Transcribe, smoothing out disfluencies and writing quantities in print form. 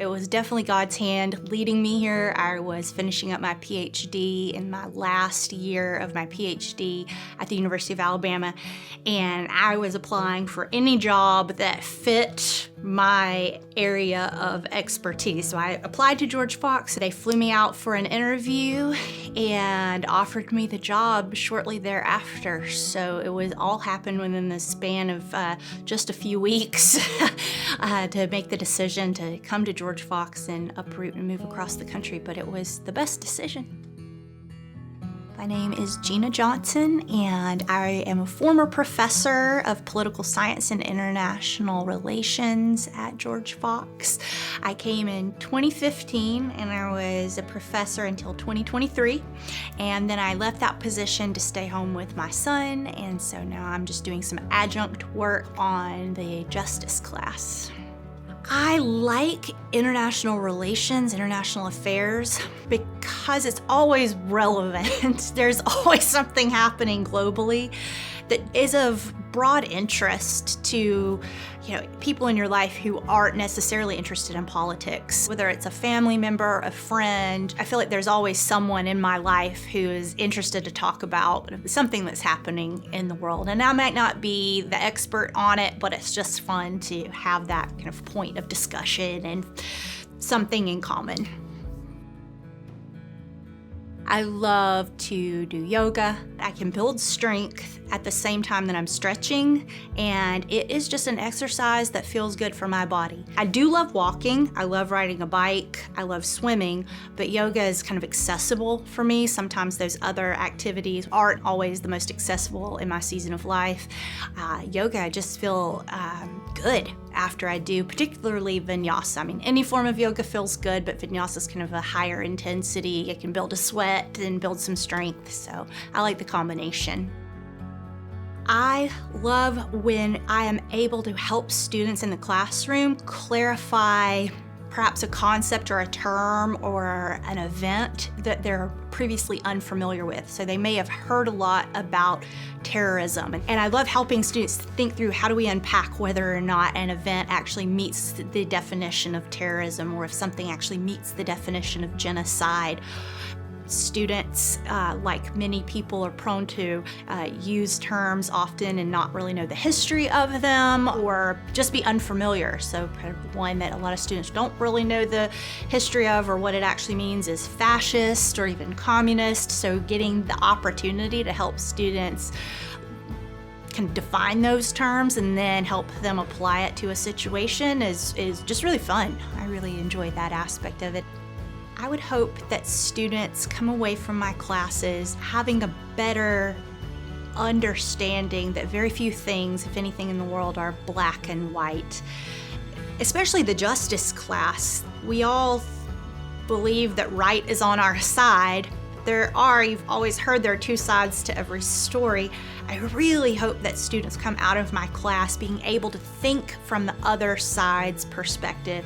It was definitely God's hand leading me here. I was finishing up my PhD in my last year of my PhD at the University of Alabama, and I was applying for any job that fit my area of expertise. So I applied to George Fox. They flew me out for an interview and offered me the job shortly thereafter. So it was all happened within the span of just a few weeks to make the decision to come to George Fox and uproot and move across the country, but it was the best decision. My name is Gina Johnson, and I am a former professor of political science and international relations at George Fox. I came in 2015, and I was a professor until 2023, and then I left that position to stay home with my son, and so now I'm just doing some adjunct work on the justice class. I like international relations, international affairs, because it's always relevant. There's always something happening globally that is of broad interest to people in your life who aren't necessarily interested in politics. Whether it's a family member, a friend, I feel like there's always someone in my life who is interested to talk about something that's happening in the world. And I might not be the expert on it, but it's just fun to have that kind of point of discussion and something in common. I love to do yoga. I can build strength at the same time that I'm stretching, and it is just an exercise that feels good for my body. I do love walking. I love riding a bike. I love swimming, but yoga is kind of accessible for me. Sometimes those other activities aren't always the most accessible in my season of life. Yoga, I just feel good after I do, particularly vinyasa. I mean, any form of yoga feels good, but vinyasa is kind of a higher intensity. It can build a sweat and build some strength, so I like the combination. I love when I am able to help students in the classroom clarify perhaps a concept or a term or an event that they're previously unfamiliar with. So they may have heard a lot about terrorism. And I love helping students think through, how do we unpack whether or not an event actually meets the definition of terrorism, or if something actually meets the definition of genocide. Students, like many people, are prone to use terms often and not really know the history of them, or just be unfamiliar. So kind of one that a lot of students don't really know the history of, or what it actually means, is fascist or even communist. So getting the opportunity to help students can define those terms and then help them apply it to a situation is just really fun. I really enjoy that aspect of it. I would hope that students come away from my classes having a better understanding that very few things, if anything in the world, are black and white. Especially the justice class. We all believe that right is on our side. You've always heard there are two sides to every story. I really hope that students come out of my class being able to think from the other side's perspective.